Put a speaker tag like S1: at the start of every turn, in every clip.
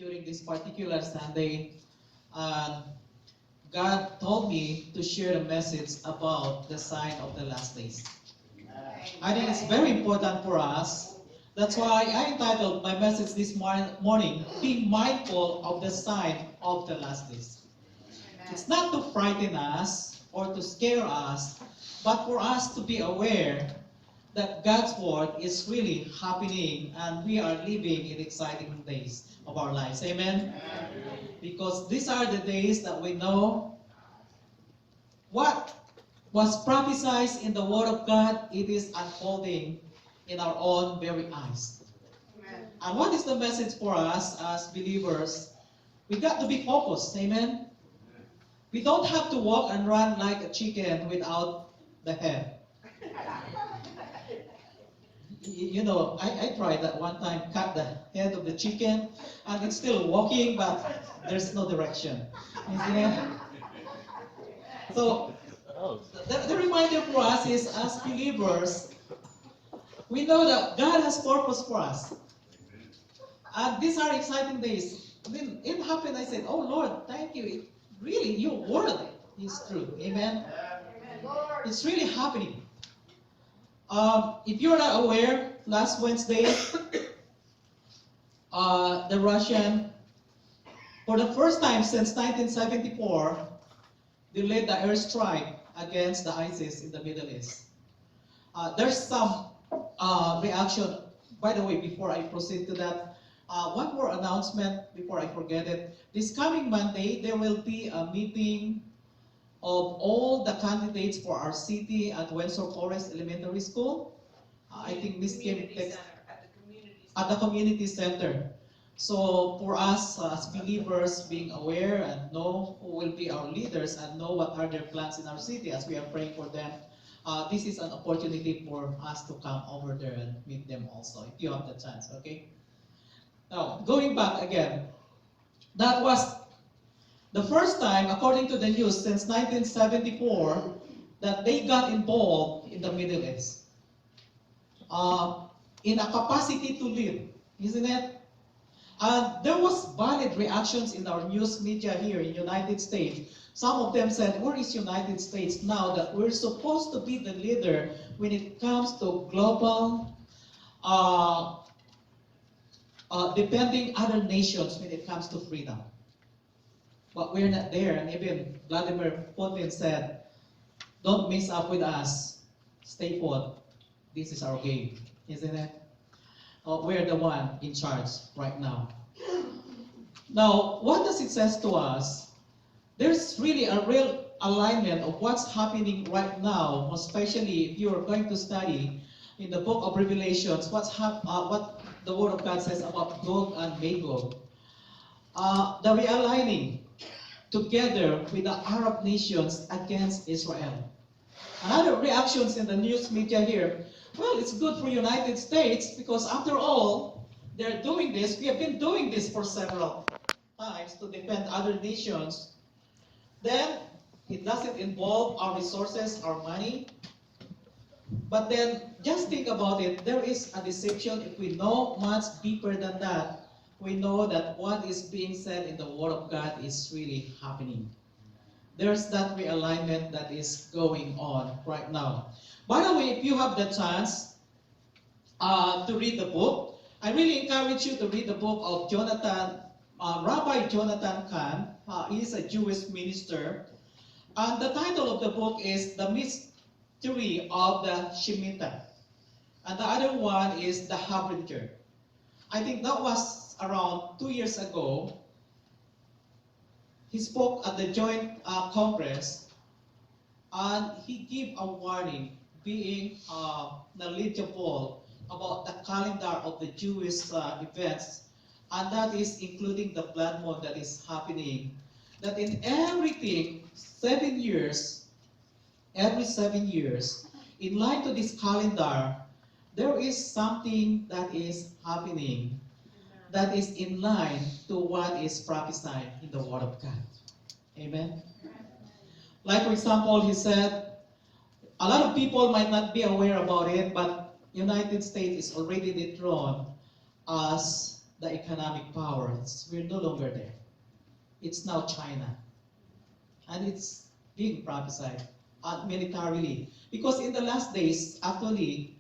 S1: during this particular Sunday, and God told me to share a message about the sign of the last days. I think it's very important for us. That's why I entitled my message this morning, Being Mindful of the Sign of the Last Days. It's not to frighten us or to scare us, but for us to be aware that God's Word is really happening and we are living in exciting days of our lives. Amen? Because these are the days that we know what was prophesied in the Word of God, it is unfolding in our own very eyes. And what is the message for us as believers? We got to be focused. Amen? We don't have to walk and run like a chicken without the head. You know, I tried that one time, cut the head of the chicken, and it's still walking, but there's no direction. Isn't it? So, the reminder for us is, as believers, we know that God has purpose for us. And these are exciting days. When it happened, I said, oh Lord, thank you. Really, your word is true. Amen? It's really happening. If you're not aware, last Wednesday, the Russian, for the first time since 1974, they led the airstrike against the ISIS in the Middle East. There's some reaction. By the way, before I proceed to that, one more announcement before I forget it. This coming Monday, there will be a meeting of all the candidates for our city at Windsor Forest Elementary School. I think Miss Kim text at the community center. So for us as believers, being aware and know who will be our leaders and know what are their plans in our city as we are praying for them, this is an opportunity for us to come over there and meet them also, if you have the chance, okay? Now, going back again, that was the first time, according to the news, since 1974, that they got involved in the Middle East. In a capacity to lead, isn't it? There was valid reactions in our news media here in United States. Some of them said, where is United States now that we're supposed to be the leader when it comes to global defending other nations when it comes to freedom? But we're not there, and even Vladimir Putin said, don't mess up with us, stay put, this is our game, isn't it? We're the one in charge right now. Now, what does it say to us? There's really a real alignment of what's happening right now, especially if you're going to study in the book of Revelations, what the Word of God says about Gog and Magog. The realigning together with the Arab nations against Israel. Another reactions in the news media here, well, it's good for United States because after all, they're doing this. We have been doing this for several times to defend other nations. Then, it doesn't involve our resources, our money. But then, just think about it. There is a deception. If we know much deeper than that, we know that what is being said in the Word of God is really happening. There's that realignment that is going on right now. By the way, if you have the chance to read the book, I really encourage you to read the book of Rabbi Jonathan Cahn. He is a Jewish minister. And the title of the book is The Mystery of the Shemitah. And the other one is The Harbinger. I think that was around 2 years ago. He spoke at the Joint Congress, and he gave a warning, being knowledgeable about the calendar of the Jewish events, and that is including the blood moon that is happening. That in everything, 7 years, every 7 years, in line to this calendar, there is something that is happening that is in line to what is prophesied in the Word of God. Amen? Like for example, he said, a lot of people might not be aware about it, but United States is already dethroned as the economic power. We're no longer there. It's now China. And it's being prophesied militarily. Because in the last days, actually,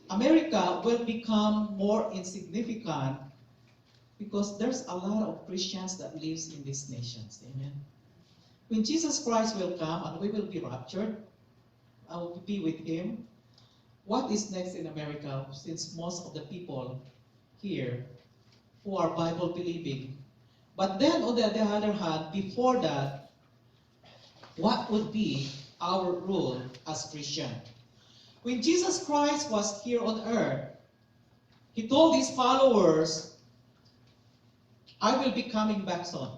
S1: America will become more insignificant because there's a lot of Christians that lives in these nations. Amen. When Jesus Christ will come and we will be raptured, I will be with him. What is next in America, since most of the people here who are Bible believing? But then on the other hand, before that, what would be our role as Christian? When Jesus Christ was here on earth, he told his followers, I will be coming back soon.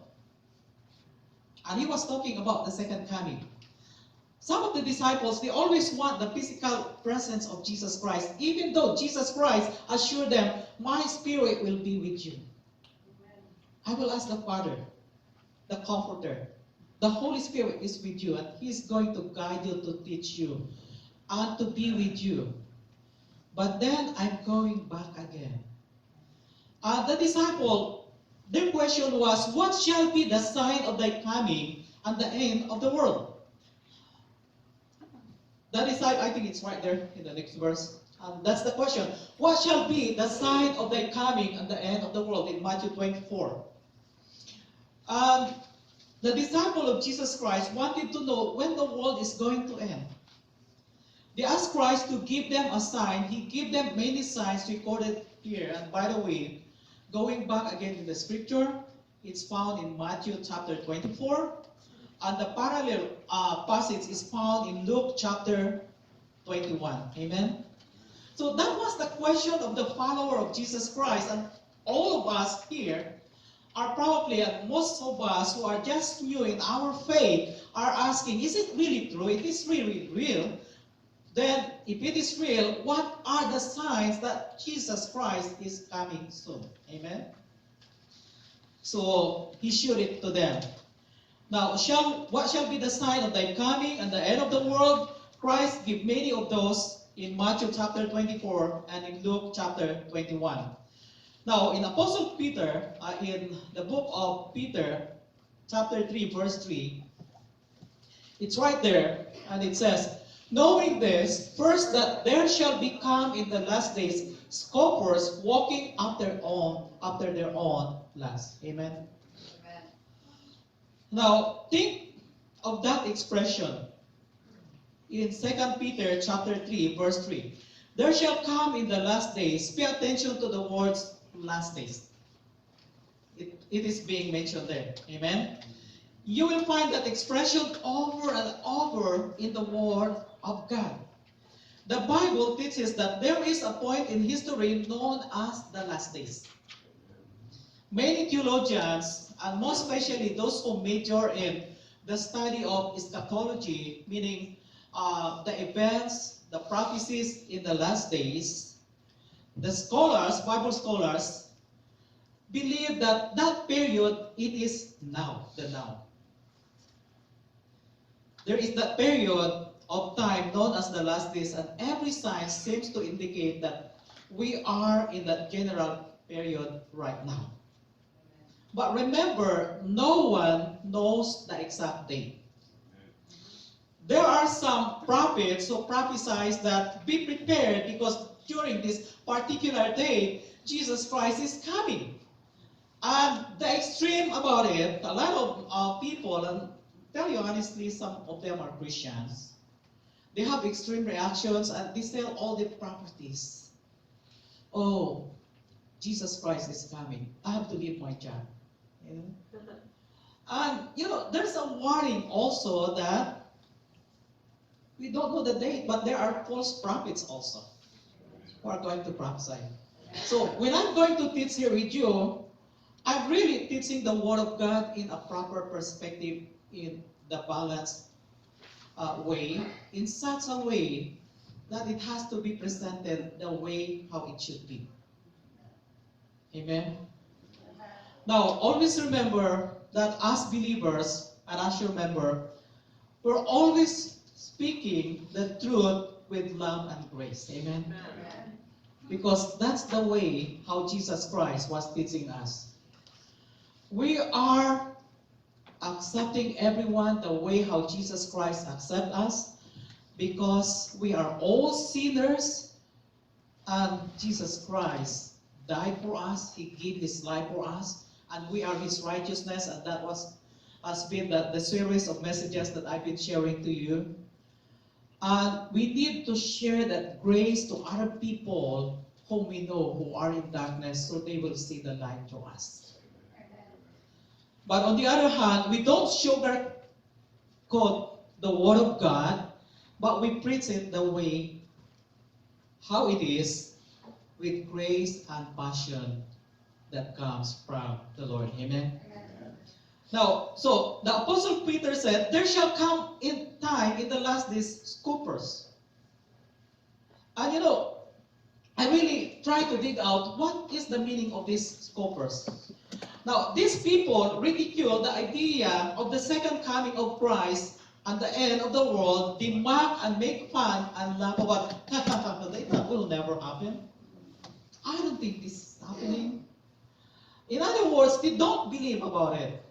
S1: And he was talking about the second coming. Some of the disciples, they always want the physical presence of Jesus Christ, even though Jesus Christ assured them, my spirit will be with you. I will ask the Father, the Comforter. The Holy Spirit is with you, and He's going to guide you, to teach you, and to be with you. But then I'm going back again. The disciple, their question was, what shall be the sign of thy coming and the end of the world? That is, I think it's right there in the next verse. That's the question. What shall be the sign of thy coming and the end of the world in Matthew 24? The disciple of Jesus Christ wanted to know when the world is going to end. They asked Christ to give them a sign. He gave them many signs recorded here. And by the way, going back again in the scripture, it's found in Matthew chapter 24. And the parallel passage is found in Luke chapter 21. Amen? So that was the question of the follower of Jesus Christ. And all of us here are probably, and most of us who are just new in our faith, are asking, is it really true? It is really real. Then, if it is real, what are the signs that Jesus Christ is coming soon? Amen? So, he showed it to them. Now, what shall be the sign of thy coming and the end of the world? Christ gave many of those in Matthew chapter 24 and in Luke chapter 21. Now, in Apostle Peter, in the book of Peter, chapter 3, verse 3, it's right there, and it says, knowing this, first that there shall become in the last days scoffers walking after their own lust. Amen? Amen. Now, think of that expression in 2 Peter chapter 3, verse 3. There shall come in the last days, pay attention to the words last days. It is being mentioned there. Amen? You will find that expression over and over in the Word of God. The Bible teaches that there is a point in history known as the last days. Many theologians, and most especially those who major in the study of eschatology, meaning the events, the prophecies in the last days, the scholars, Bible scholars, believe that that period, it is now, the now. There is that period of time known as the last days, and every sign seems to indicate that we are in that general period right now. But remember, no one knows the exact date. There are some prophets who prophesy that be prepared because during this particular day, Jesus Christ is coming. And the extreme about it, a lot of people, and tell you honestly, some of them are Christians. They have extreme reactions and they sell all the properties. Oh, Jesus Christ is coming. I have to leave my job. You know? And there's a warning also that we don't know the date, but there are false prophets also who are going to prophesy. So when I'm going to teach here with you, I'm really teaching the Word of God in a proper perspective, in the balanced way, in such a way that it has to be presented the way how it should be. Amen? Now, always remember that as believers, and as you remember, we're always speaking the truth with love and grace. Amen? Amen. because that's the way how Jesus Christ was teaching us. We are accepting everyone the way how Jesus Christ accepts us because we are all sinners and Jesus Christ died for us. He gave His life for us and we are His righteousness, and that has been the series of messages that I've been sharing to you. And we need to share that grace to other people whom we know who are in darkness so they will see the light through us. But on the other hand, we don't sugarcoat the Word of God, but we preach it the way how it is, with grace and passion that comes from the Lord. Amen? Now, so the Apostle Peter said, there shall come in time in the last days scoffers. And I really try to dig out what is the meaning of these scoffers. Now, these people ridicule the idea of the second coming of Christ and the end of the world. They mock and make fun and laugh about, that will never happen. I don't think this is happening. In other words, they don't believe about it.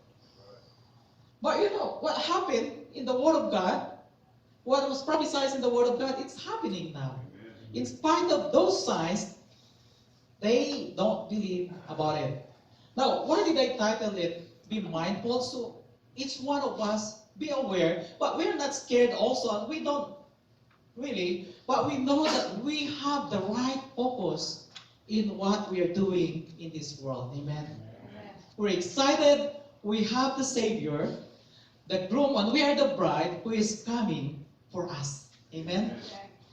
S1: But what happened in the Word of God, what was prophesied in the Word of God, it's happening now. In spite of those signs, they don't believe about it. Now, why did I title it, Be Mindful? So each one of us be aware, but we're not scared also, and we don't really, but we know that we have the right focus in what we are doing in this world. Amen? We're excited. We have the Savior, the groom, and we are the bride who is coming for us. Amen?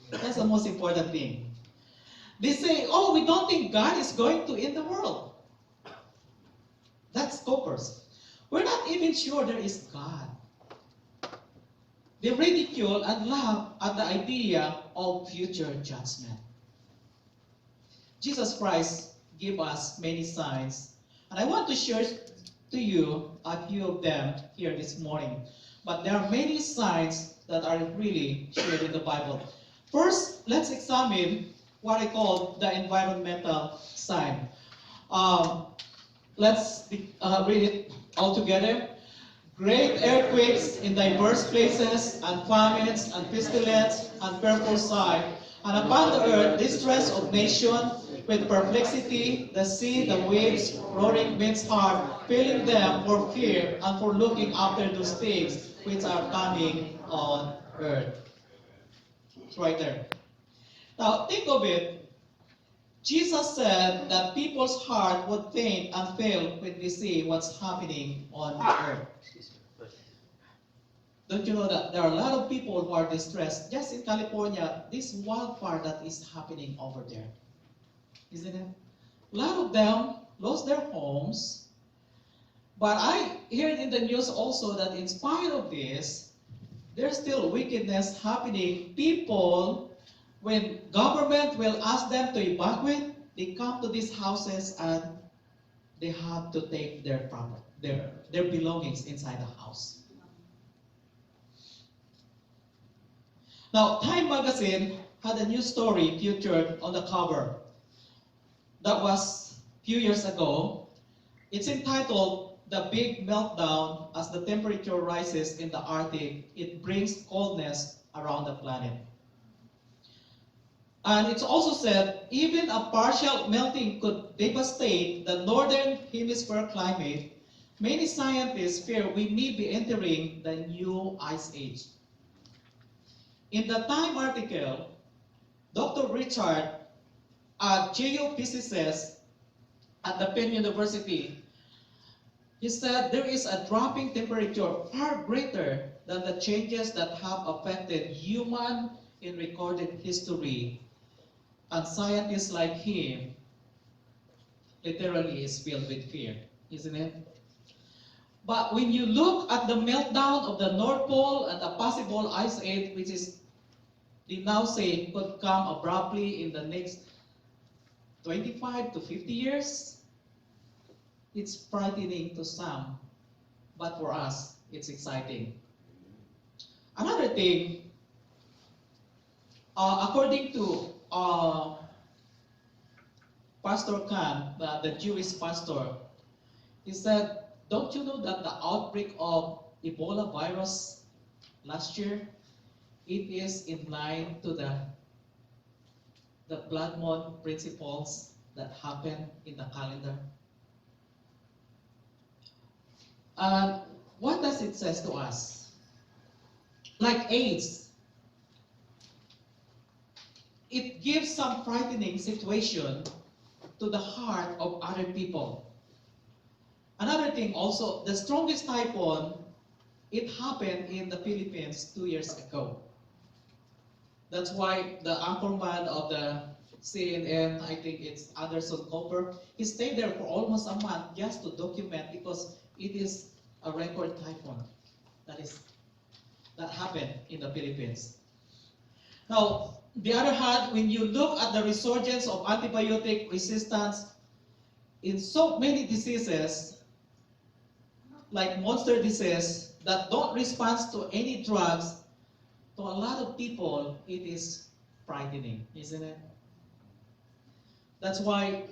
S1: That's the most important thing. They say, oh, we don't think God is going to end the world. That's scoffers. We're not even sure there is God. They ridicule and laugh at the idea of future judgment. Jesus Christ gave us many signs, and I want to share to you a few of them here this morning. But there are many signs that are really shared in the Bible. First, let's examine what I call the environmental sign. Let's read it all together. Great earthquakes in diverse places, and famines, and pestilence, and fearful sight. And upon the earth, distress of nation, with perplexity, the sea, the waves, roaring men's heart, filling them for fear and for looking after those things which are coming on earth. It's right there. Now, think of it. Jesus said that people's heart would faint and fail when they see what's happening on earth. Don't you know that there are a lot of people who are distressed? Just in California, this wildfire that is happening over there. Isn't it? A lot of them lost their homes. But I heard in the news also that in spite of this, there's still wickedness happening. People, when government will ask them to evacuate, they come to these houses and they have to take their property, their belongings inside the house. Now, Time magazine had a new story featured on the cover. That was a few years ago. It's entitled, The Big Meltdown. As the temperature rises in the Arctic, it brings coldness around the planet. And it's also said, even a partial melting could devastate the northern hemisphere climate. Many scientists fear we may be entering the new ice age. In the Time article, Dr. Richard, a geophysicist at the Penn University, he said there is a dropping temperature far greater than the changes that have affected human in recorded history. And scientists like him literally is filled with fear, isn't it? But when you look at the meltdown of the North Pole and the possible ice age, which is, they now say, could come abruptly in the next 25 to 50 years, it's frightening to some, but for us, it's exciting. Another thing, according to Pastor Khan, the Jewish pastor, he said, don't you know that the outbreak of Ebola virus last year, it is in line to the blood moon principles that happen in the calendar? And what does it say to us? Like AIDS, it gives some frightening situation to the heart of other people. Another thing also, the strongest typhoon, it happened in the Philippines 2 years ago. That's why the anchorman of the CNN, I think it's Anderson Cooper, he stayed there for almost a month just to document, because it is a record typhoon that happened in the Philippines. Now, the other hand, when you look at the resurgence of antibiotic resistance in so many diseases, like monster disease, that don't respond to any drugs, to a lot of people, it is frightening, isn't it? That's why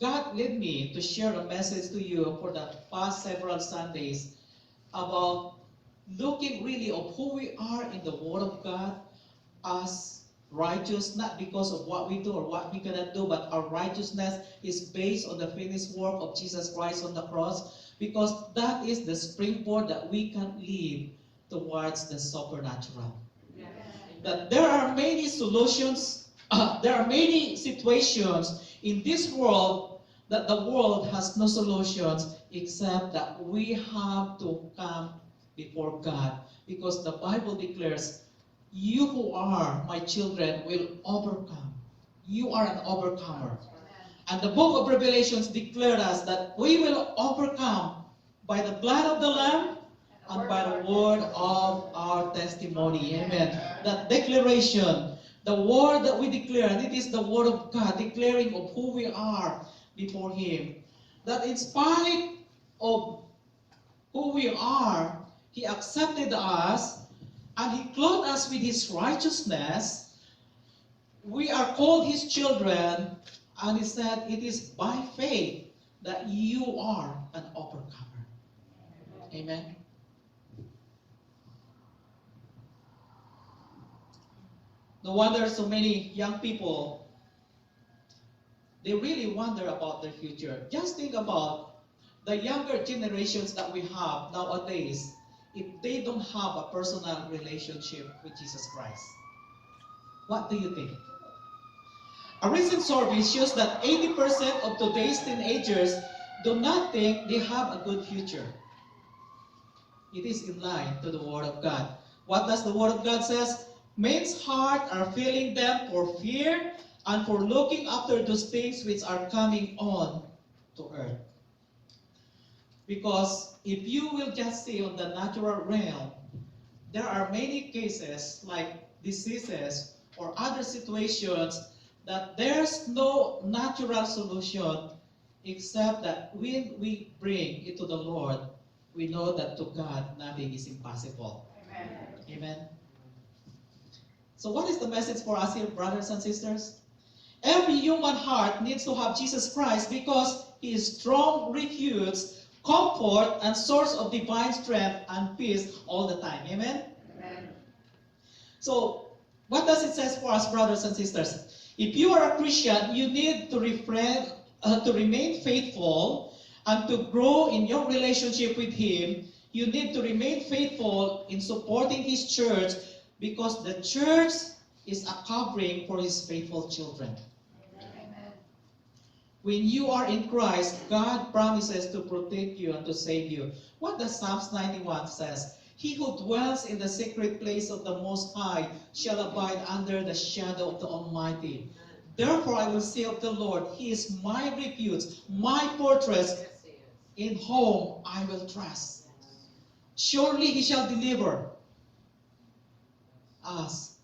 S1: God led me to share a message to you for the past several Sundays about looking really of who we are in the Word of God as righteous, not because of what we do or what we cannot do, but our righteousness is based on the finished work of Jesus Christ on the cross, because that is the springboard that we can live towards the supernatural. Yes. That there are many solutions, there are many situations in this world that the world has no solutions, except that we have to come before God, because the Bible declares, you who are my children will overcome. You are an overcomer. And the book of Revelations declared us that we will overcome by the blood of the Lamb and by the word of our testimony. Amen. That declaration, the word that we declare, and it is the word of God declaring of who we are before Him. That in spite of who we are, He accepted us and He clothed us with His righteousness. We are called His children, and He said it is by faith that you are an overcomer. Amen. No wonder so many young people, they really wonder about their future. Just think about the younger generations that we have nowadays, if they don't have a personal relationship with Jesus Christ. What do you think? A recent survey shows that 80% of today's teenagers do not think they have a good future. It is in line to the Word of God. What does the Word of God says? Men's hearts are filling them for fear and for looking after those things which are coming on to earth. Because if you will just see on the natural realm, there are many cases like diseases or other situations that there's no natural solution, except that when we bring it to the Lord, we know that to God nothing is impossible. Amen. Amen. So what is the message for us here, brothers and sisters? Every human heart needs to have Jesus Christ, because He is strong refuge, comfort, and source of divine strength and peace all the time. Amen? Amen. So, what does it say for us, brothers and sisters? If you are a Christian, you need to remain faithful and to grow in your relationship with Him. You need to remain faithful in supporting His church, because the church is a covering for His faithful children. Amen. When you are in Christ, God promises to protect you and to save you. What does Psalms 91 says? He who dwells in the secret place of the Most High shall abide under the shadow of the Almighty. Therefore I will say of the Lord, He is my refuge, my fortress, in whom I will trust. Surely He shall deliver us.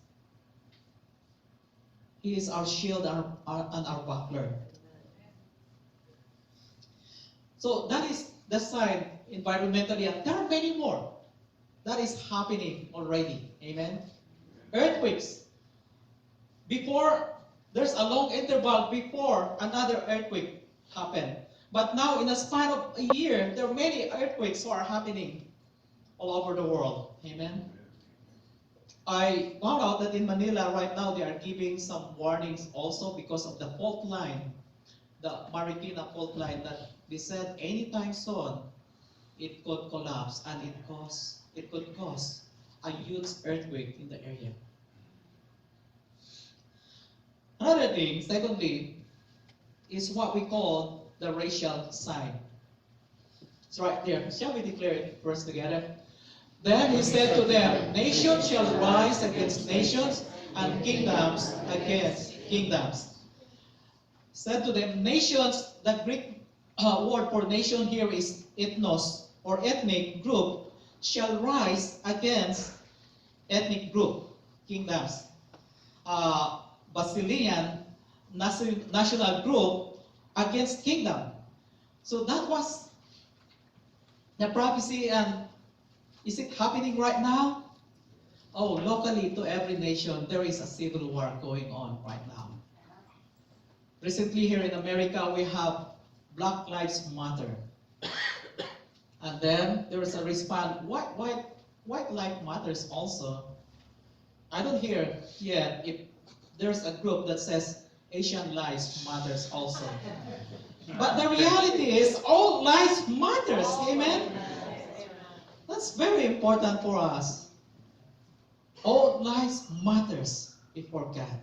S1: He is our shield and our buckler. So that is the side environmentally, and there are many more that is happening already. Amen. Earthquakes. Before There's a long interval before another earthquake happened. But now, in a span of a year, there are many earthquakes who are happening all over the world. Amen. I found out that in Manila right now they are giving some warnings also because of the fault line, the Marikina fault line, that they said anytime soon it could collapse and it could cause a huge earthquake in the area. Another thing, secondly, is what we call the racial sign. It's right there. Shall we declare it first together? Then he said to them, nations shall rise against nations, and kingdoms against kingdoms. Said to them, nations, the Greek word for nation here is ethnos, or ethnic group, shall rise against ethnic group, kingdoms. Basilian national group against kingdom. So that was the prophecy, and is it happening right now? Oh, locally to every nation, there is a civil war going on right now. Recently here in America, we have Black Lives Matter. And then there is a response, white life matters also. I don't hear yet if there's a group that says Asian lives matters also. But the reality is all lives matters, amen? That's very important for us. All lives matters before God.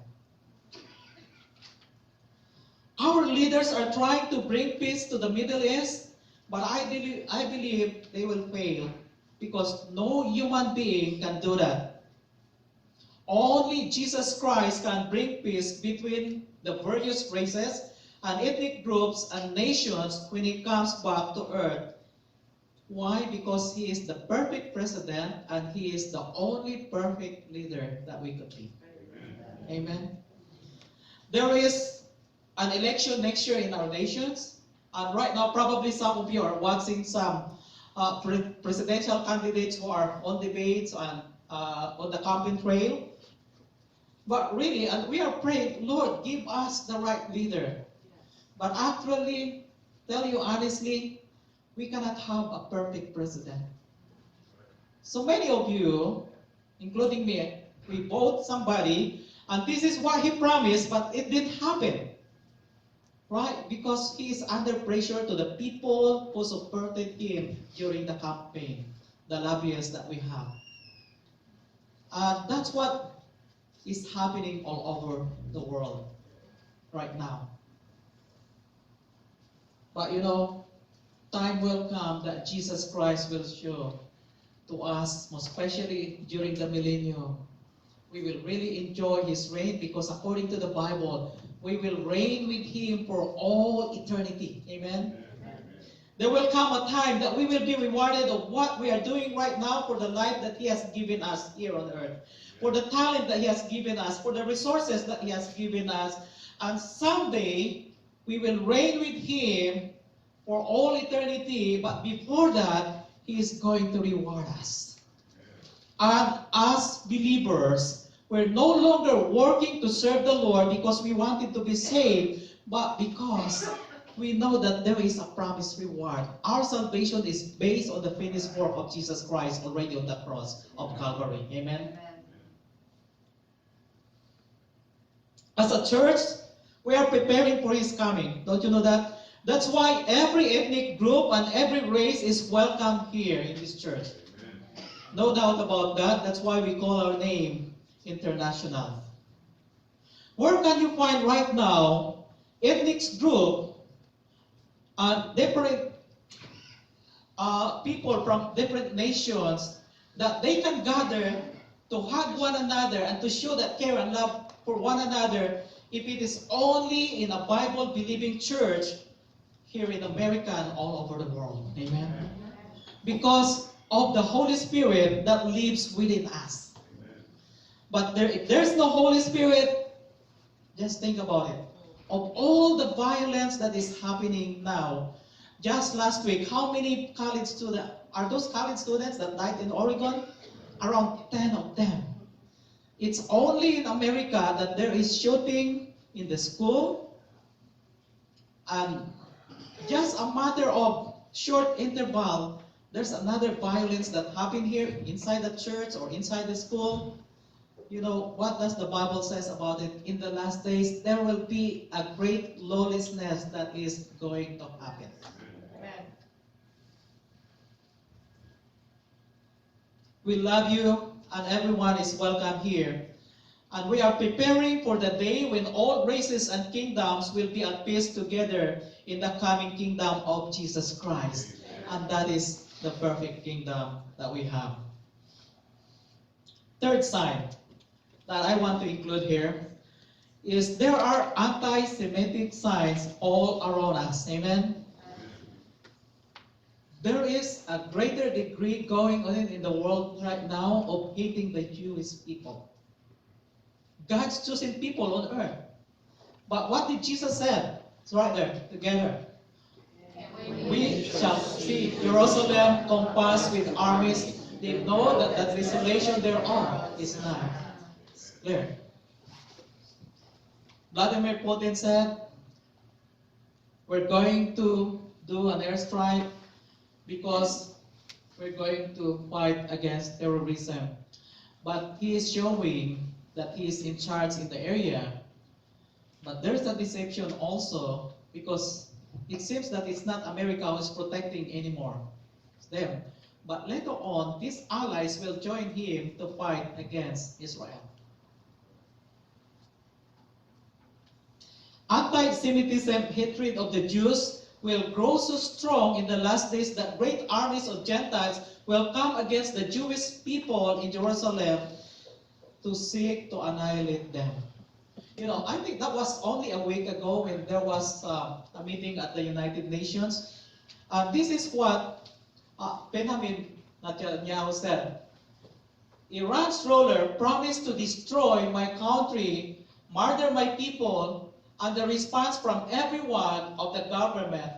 S1: Our leaders are trying to bring peace to the Middle East, but I believe they will fail because no human being can do that. Only Jesus Christ can bring peace between the various races and ethnic groups and nations when He comes back to earth. Why? Because He is the perfect president and He is the only perfect leader that we could be. Amen. Amen. There is an election next year in our nations, and right now probably some of you are watching some presidential candidates who are on debates and on the campaign trail. But really, and we are praying, Lord, give us the right leader. But actually, tell you honestly, we cannot have a perfect president. So many of you, including me, we vote somebody, and this is what he promised, but it didn't happen. Right? Because he is under pressure to the people who supported him during the campaign, the lobbyists that we have. That's what is happening all over the world right now. But you know, time will come that Jesus Christ will show to us, most especially during the millennium. We will really enjoy His reign because according to the Bible, we will reign with Him for all eternity. Amen? Amen? There will come a time that we will be rewarded of what we are doing right now for the life that He has given us here on earth, for the talent that He has given us, for the resources that He has given us. And someday, we will reign with Him for all eternity, but before that, He is going to reward us. And as believers, we're no longer working to serve the Lord because we wanted to be saved, but because we know that there is a promised reward. Our salvation is based on the finished work of Jesus Christ already on the cross of Calvary. Amen? As a church, we are preparing for His coming. Don't you know that? That's why every ethnic group and every race is welcome here in this church. No doubt about that. That's why we call our name International. Where can you find right now ethnic group and different people from different nations that they can gather to hug one another and to show that care and love for one another if it is only in a Bible-believing church here in America and all over the world. Amen? Because of the Holy Spirit that lives within us. But if there's no Holy Spirit, just think about it. Of all the violence that is happening now, just last week, how many college students, are those college students that died in Oregon? Around 10 of them. It's only in America that there is shooting in the school, and just a matter of short interval, there's another violence that happened here inside the church or inside the school. You know, what does the Bible says about it? In the last days, there will be a great lawlessness that is going to happen.
S2: Amen.
S1: We love you, and everyone is welcome here. And we are preparing for the day when all races and kingdoms will be at peace together in the coming kingdom of Jesus Christ. And that is the perfect kingdom that we have. Third sign that I want to include here is there are anti-Semitic signs all around us. Amen? There is a greater degree going on in the world right now of hating the Jewish people. God's chosen people on earth. But what did Jesus say? It's right there, together. We shall see Jerusalem compassed with armies. They know that the desolation thereof is nigh. It's clear. Vladimir Putin said, we're going to do an airstrike because we're going to fight against terrorism. But he is showing that he is in charge in the area. But there's a deception also, because it seems that it's not America who's protecting anymore. It's them. But later on, these allies will join him to fight against Israel. Anti-Semitism, hatred of the Jews, will grow so strong in the last days that great armies of Gentiles will come against the Jewish people in Jerusalem to seek to annihilate them. You know, I think that was only a week ago when there was a meeting at the United Nations. This is what Benjamin Netanyahu said. Iran's ruler promised to destroy my country, murder my people, and the response from everyone of the government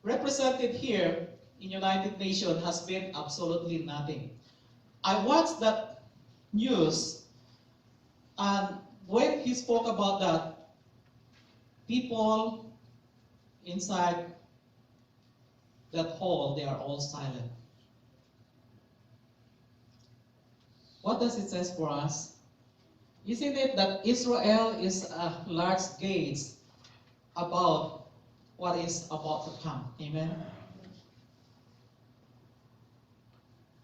S1: represented here in United Nations has been absolutely nothing. I watched that news, and when he spoke about that, people inside that hall, they are all silent. What does it say for us? Isn't it that Israel is a large gauge about what is about to come? Amen?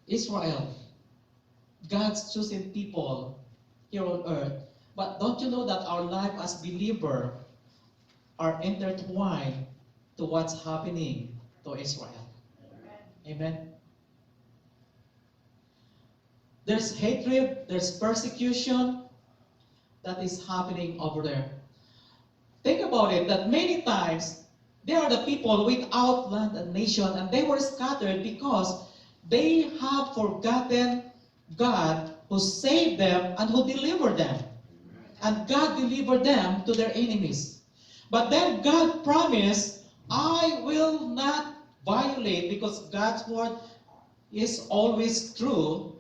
S1: Israel, God's chosen people here on earth. But don't you know that our life as believer are intertwined to what's happening to Israel? Amen? There's hatred, there's persecution that is happening over there. Think about it, that many times they are the people without land and nation, and they were scattered because they have forgotten God who saved them and who delivered them. And God delivered them to their enemies. But then God promised, I will not violate, because God's word is always true.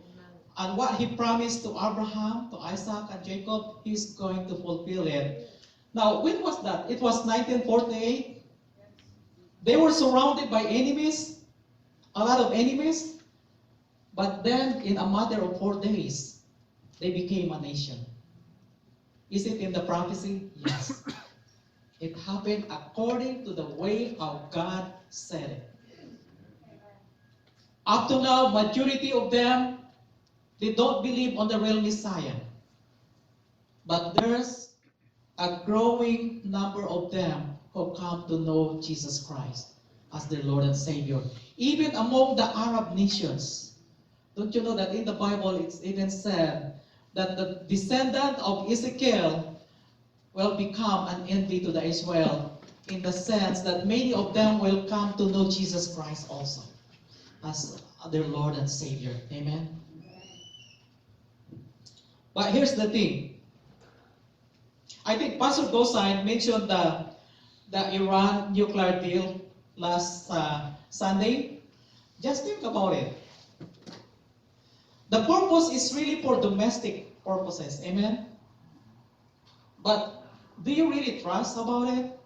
S1: And what he promised to Abraham, to Isaac, and Jacob, he's going to fulfill it. Now, when was that? It was 1948. They were surrounded by enemies, a lot of enemies. But then, in a matter of 4 days, they became a nation. Is it in the prophecy? Yes. It happened according to the way how God said it. Up to now, majority of them, they don't believe on the real Messiah. But there's a growing number of them who come to know Jesus Christ as their Lord and Savior. Even among the Arab nations. Don't you know that in the Bible it's even said that the descendant of Ezekiel will become an envy to the Israel, in the sense that many of them will come to know Jesus Christ also as their Lord and Savior. Amen? But here's the thing. I think Pastor Gosine mentioned the Iran nuclear deal last Sunday. Just think about it. The purpose is really for domestic purposes. Amen? But Do you really trust about it?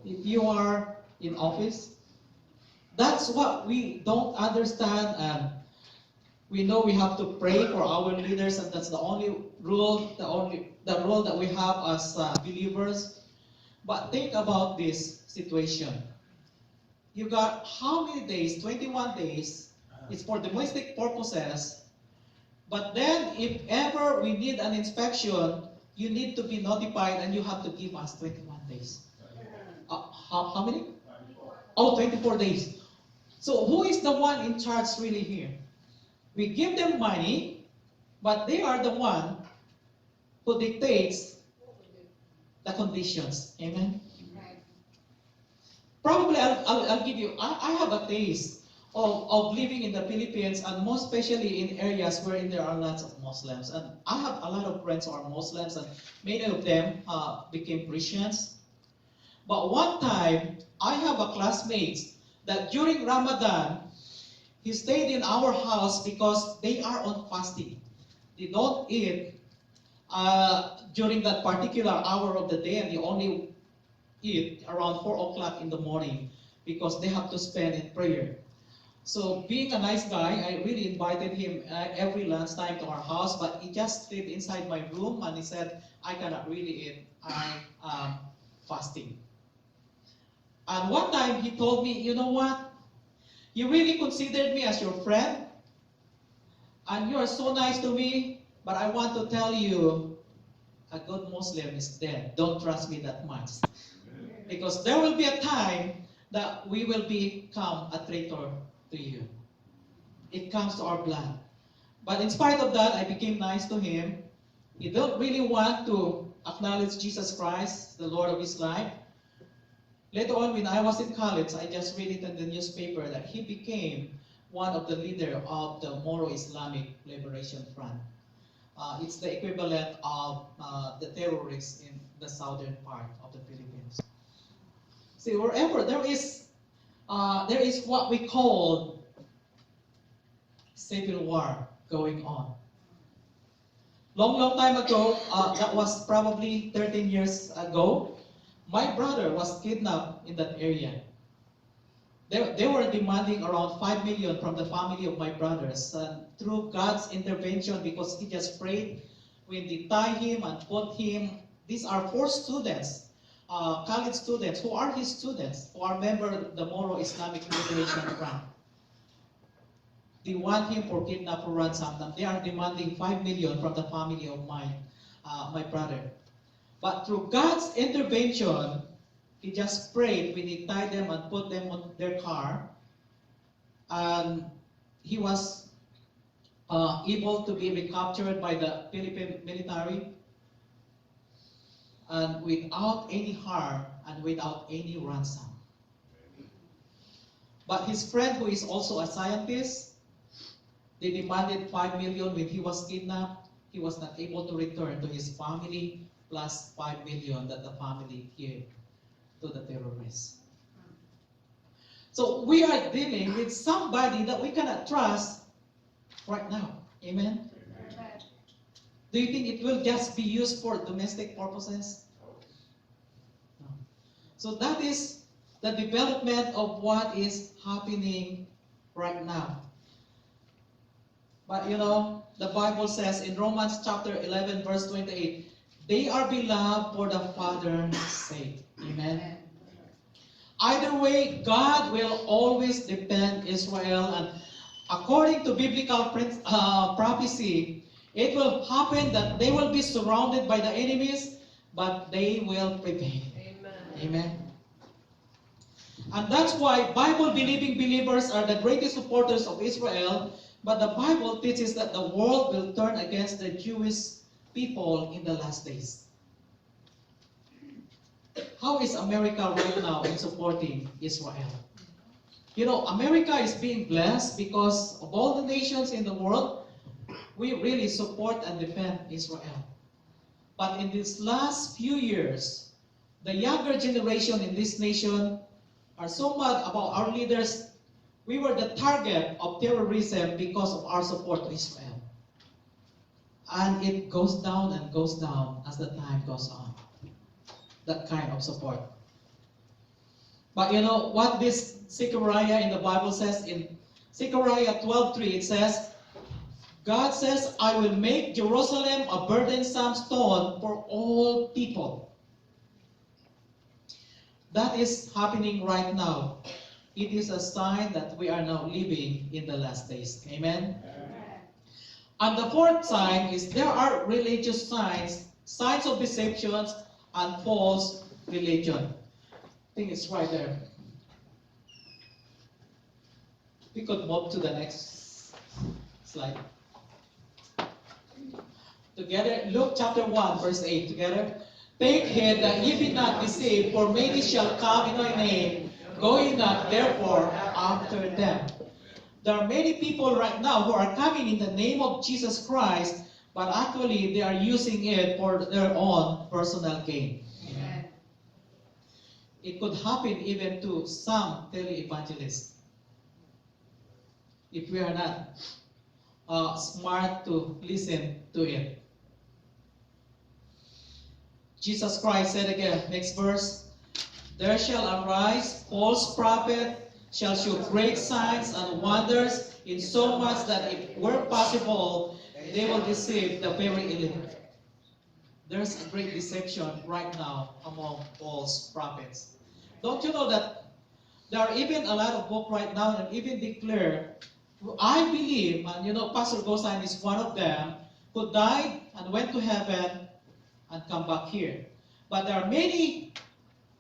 S1: If you are in office? That's what we don't understand, and we know we have to pray for our leaders, and that's the only rule, the role that we have as believers. But think about this situation. You got how many days? 21 days. It's for domestic purposes. But then, if ever we need an inspection, you need to be notified and you have to give us 21 days. How many? Oh, 24 days. So who is the one in charge really here? We give them money, but they are the one who dictates the conditions. Amen? Probably I'll give you, I have a taste of living in the Philippines, and most especially in areas wherein there are lots of Muslims. And I have a lot of friends who are Muslims, and many of them became Christians. But one time, I have a classmate that during Ramadan, he stayed in our house because they are on fasting. They don't eat during that particular hour of the day, and they only eat around 4 o'clock in the morning because they have to spend in prayer. So being a nice guy, I really invited him every lunchtime to our house, but he just stayed inside my room and he said, I cannot really eat, I am fasting. And one time he told me, you know what? You really considered me as your friend, and you are so nice to me, but I want to tell you, a good Muslim is dead. Don't trust me that much. Because there will be a time that we will become a traitor to you. It comes to our blood. But in spite of that, I became nice to him. He don't really want to acknowledge Jesus Christ, the Lord of his life. Later on, when I was in college, I just read it in the newspaper that he became one of the leaders of the Moro Islamic Liberation Front. It's the equivalent of the terrorists in the southern part of the Philippines. See, wherever there is what we call civil war going on. Long time ago, that was probably 13 years ago, my brother was kidnapped in that area. They were demanding around 5 million from the family of my brothers. And through God's intervention, because he just prayed, when they tie him and put him, these are 4 students, college students, who are his students, who are members of the Moro Islamic Liberation Front. They want him for kidnap or ransom. They are demanding 5 million from the family of my brother. But through God's intervention, he just prayed when he tied them and put them on their car. And he was able to be recaptured by the Philippine military. And without any harm and without any ransom. But his friend, who is also a scientist, they demanded 5 million when he was kidnapped. He was not able to return to his family, plus 5 million that the family gave to the terrorists. So we are dealing with somebody that we cannot trust right now. Amen? Amen. Do you think it will just be used for domestic purposes? No. So that is the development of what is happening right now. But you know, the Bible says in Romans chapter 11 verse 28, they are beloved for the Father's sake. Amen. Either way, God will always defend Israel, and according to biblical prophecy, it will happen that they will be surrounded by the enemies, but they will prevail. Amen. Amen. And that's why Bible-believing believers are the greatest supporters of Israel, but the Bible teaches that the world will turn against the Jewish people in the last days. How is America right now in supporting Israel? You know, America is being blessed because of all the nations in the world, we really support and defend Israel. But in these last few years, the younger generation in this nation are so mad about our leaders. We were the target of terrorism because of our support to Israel. And it goes down and goes down as the time goes on. that kind of support. But you know what this Zechariah in the Bible says in Zechariah 12:3, it says, God says, I will make Jerusalem a burdensome stone for all people. That is happening right now. It is a sign that we are now living in the last days. Amen? And the fourth sign is there are religious signs, signs of deceptions, and false religion. I think it's right there. We could move to the next slide. Together, Luke chapter 1, verse 8, together. Take heed that ye be not deceived, for many shall come in my name, go ye not therefore after them. There are many people right now who are coming in the name of Jesus Christ, but actually they are using it for their own personal gain. Amen. It could happen even to some tele-evangelists. If we are not smart to listen to it. Jesus Christ said again, next verse, there shall arise false prophets, shall show great signs and wonders, in so much that if were possible, they will deceive the very elect. There's a great deception right now among false prophets. Don't you know that there are even a lot of books right now that even declare, I believe, and you know, Pastor Gosan is one of them, who died and went to heaven and come back here. But there are many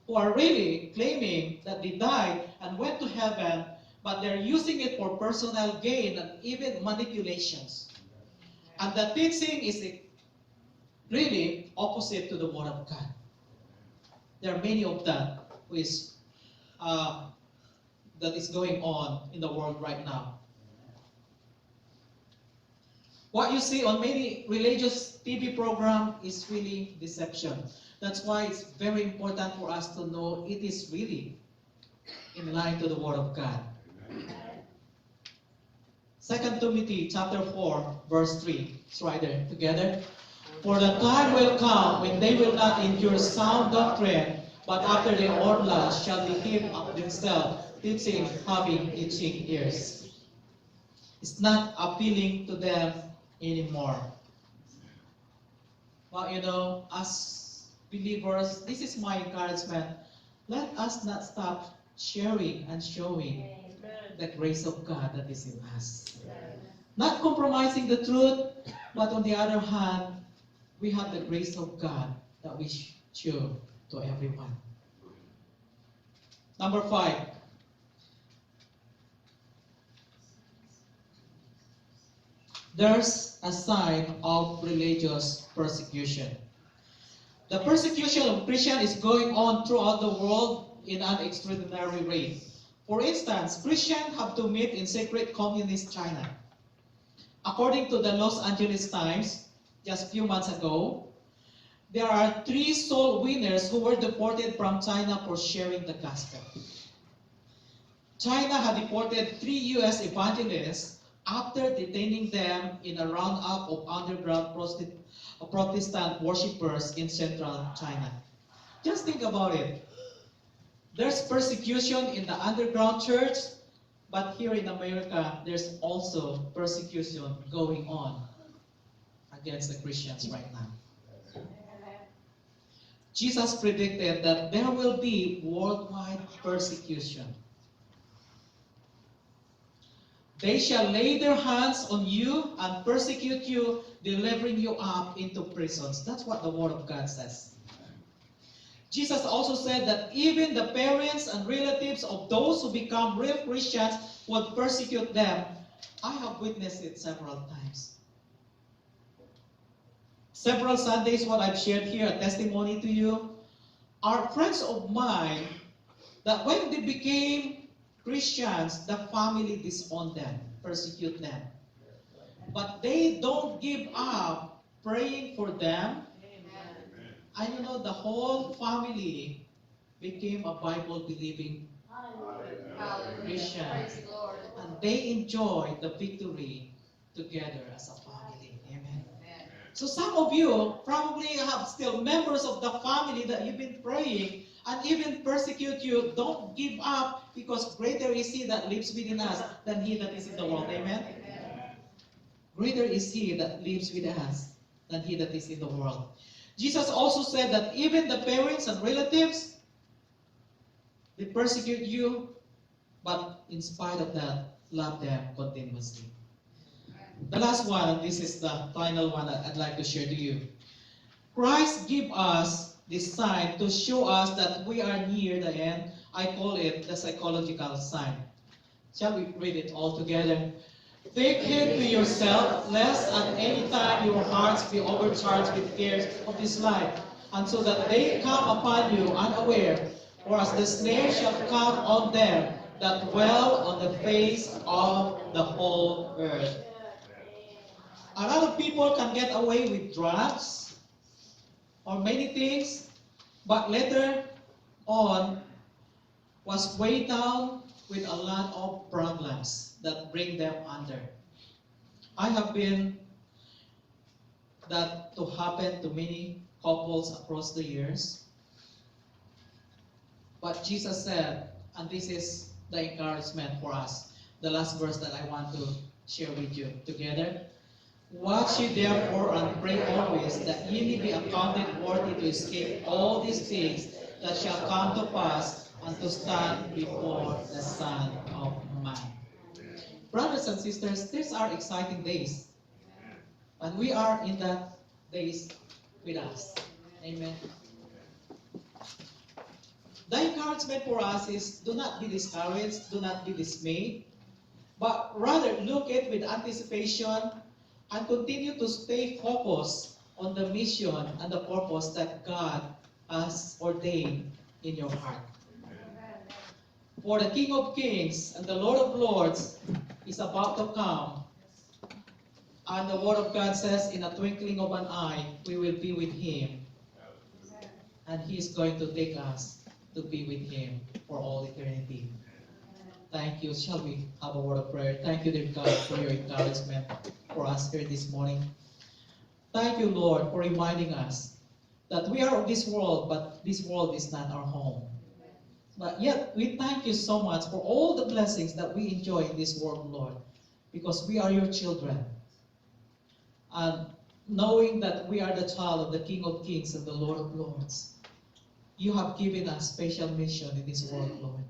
S1: who are really claiming that they died and went to heaven, but they're using it for personal gain and even manipulations. And the teaching is really opposite to the Word of God. There are many of them who is that is going on in the world right now. What you see on many religious TV programs is really deception. That's why it's very important for us to know it is really in line to the Word of God. 2 Timothy chapter 4, verse 3. It's right there together. For the time will come when they will not endure sound doctrine, but after their own lust shall they heap up themselves, teaching, having itching ears. It's not appealing to them anymore. But you know, as believers, this is my encouragement. Let us not stop sharing and showing the grace of God that is in us. Not compromising the truth, but on the other hand, we have the grace of God that we show to everyone. Number 5. There's a sign of religious persecution. The persecution of Christians is going on throughout the world in an extraordinary rate. For instance, Christians have to meet in secret communist China. According to the Los Angeles Times, just a few months ago, there are 3 soul winners who were deported from China for sharing the gospel. China had deported 3 U.S. evangelists after detaining them in a roundup of underground Protestant worshippers in central China. Just think about it. There's persecution in the underground church, but here in America, there's also persecution going on against the Christians right now. Jesus predicted that there will be worldwide persecution. They shall lay their hands on you and persecute you, delivering you up into prisons. That's what the Word of God says. Jesus also said that even the parents and relatives of those who become real Christians would persecute them. I have witnessed it several times. Several Sundays, what I've shared here, a testimony to you, are friends of mine that when they became Christians, the family disowned them, persecute them. But they don't give up praying for them. And you know, the whole family became a Bible-believing Christian. And they enjoyed the victory together as a family. Amen. So some of you probably have still members of the family that you've been praying and even persecute you. Don't give up, because greater is He that lives within us than he that is in the world. Amen? Greater is He that lives with us than he that is in the world. Jesus also said that even the parents and relatives, they persecute you, but in spite of that, love them continuously. The last one, and this is the final one that I'd like to share to you. Christ give us this sign to show us that we are near the end. I call it the psychological sign. Shall we read it all together? Take heed to yourself, lest at any time your hearts be overcharged with cares of this life, and so that they come upon you unaware, or as the snare shall come on them that dwell on the face of the whole earth. A lot of people can get away with drugs or many things, but later on was weighed down with a lot of problems that bring them under. I have been that to happen to many couples across the years. But Jesus said, and this is the encouragement for us, the last verse that I want to share with you together. Watch ye therefore and pray always, that ye may be accounted worthy to escape all these things that shall come to pass, and to stand before the Son of Man. Brothers and sisters, these are exciting days. And we are in that days with us. Amen. The encouragement for us is, do not be discouraged, do not be dismayed, but rather look at with anticipation and continue to stay focused on the mission and the purpose that God has ordained in your heart. For the King of Kings and the Lord of Lords is about to come. And the Word of God says, in a twinkling of an eye, we will be with Him. And He is going to take us to be with Him for all eternity. Thank you. Shall we have a word of prayer? Thank you, dear God, for your encouragement for us here this morning. Thank you, Lord, for reminding us that we are of this world, but this world is not our home. But yet, we thank you so much for all the blessings that we enjoy in this world, Lord, because we are your children. And knowing that we are the child of the King of Kings and the Lord of Lords, you have given us special mission in this world, Lord.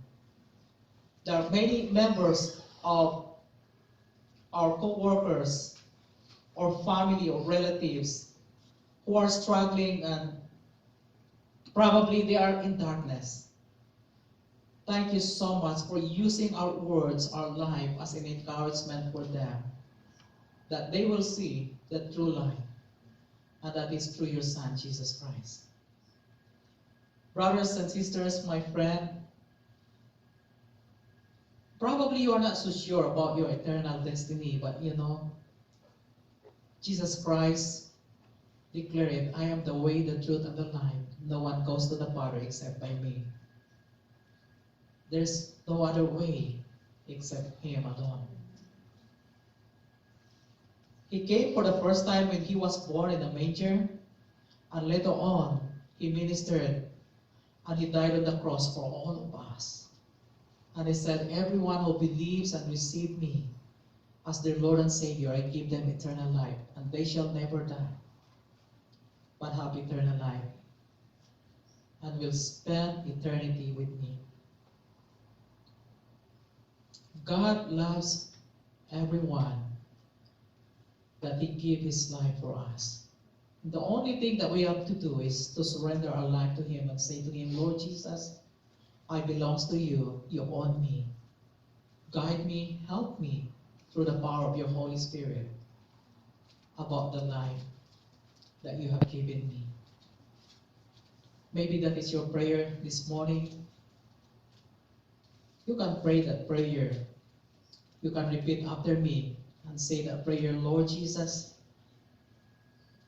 S1: There are many members of our co-workers or family or relatives who are struggling, and probably they are in darkness. Thank you so much for using our words, our life as an encouragement for them, that they will see the true life, and that is through your Son, Jesus Christ. Brothers and sisters, my friend, probably you are not so sure about your eternal destiny, but you know, Jesus Christ declared it, I am the way, the truth, and the life. No one goes to the Father except by me. There's no other way except Him alone. He came for the first time when He was born in a manger, and later on, He ministered, and He died on the cross for all of us. And He said, everyone who believes and receives me as their Lord and Savior, I give them eternal life, and they shall never die, but have eternal life, and will spend eternity with me. God loves everyone that He gave His life for us. The only thing that we have to do is to surrender our life to Him and say to Him, Lord Jesus, I belong to you. You own me. Guide me, help me through the power of your Holy Spirit about the life that you have given me. Maybe that is your prayer this morning. You can pray that prayer. You can repeat after me and say that prayer, Lord Jesus,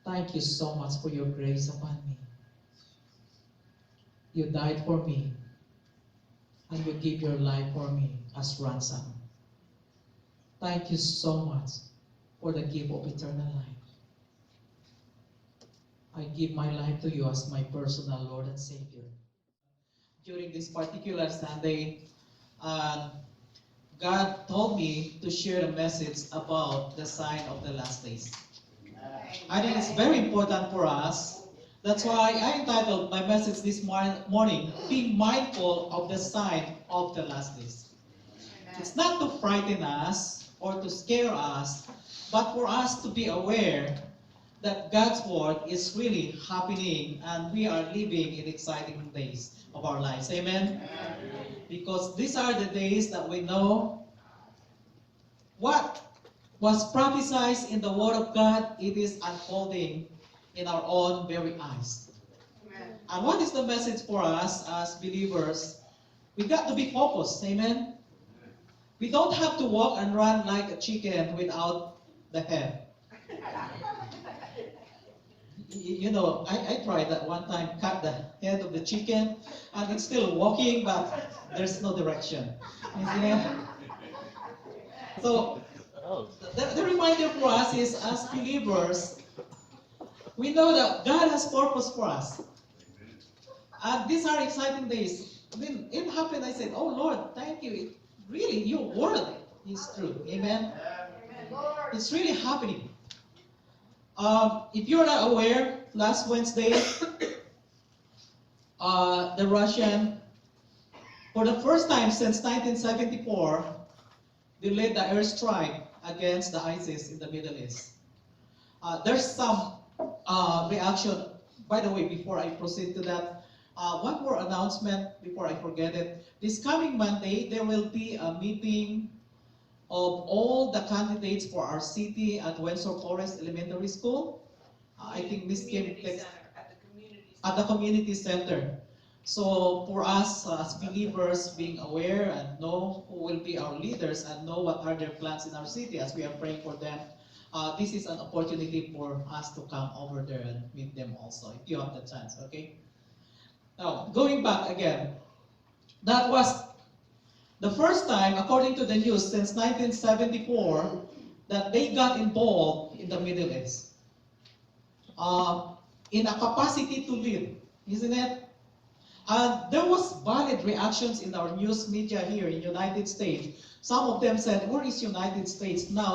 S1: thank you so much for your grace upon me. You died for me, and you give your life for me as ransom. Thank you so much for the gift of eternal life. I give my life to you as my personal Lord and Savior. During this particular Sunday, God told me to share a message about the sign of the last days. I think it's very important for us. That's why I entitled my message this morning, Being Mindful of the Sign of the Last Days. It's not to frighten us or to scare us, but for us to be aware that God's Word is really happening and we are living in exciting days of our lives. Amen? Because these are the days that we know what was prophesied in the Word of God, it is unfolding in our own very eyes. And what is the message for us as believers? We got to be focused. Amen? We don't have to walk and run like a chicken without the head. You know, I tried that one time, cut the head of the chicken, and it's still walking, but there's no direction. Isn't it? So, the reminder for us is, as believers, we know that God has purpose for us. And these are exciting days. When it happened, I said, oh Lord, thank you. Really, your word is true. Amen? It's really happening. If you're not aware, last Wednesday, the Russian, for the first time since 1974, they led the airstrike against the ISIS in the Middle East. There's some reaction. By the way, before I proceed to that, one more announcement before I forget it. This coming Monday, there will be a meeting of all the candidates for our city at Windsor Forest Elementary School. I think Miss Kim at the community center. So for us as believers, being aware and know who will be our leaders and know what are their plans in our city as we are praying for them, this is an opportunity for us to come over there and meet them also, if you have the chance, okay? Now, going back again, that was the first time, according to the news, since 1974, that they got involved in the Middle East. In a capacity to lead, isn't it? And there was valid reactions in our news media here in United States. Some of them said, where is United States now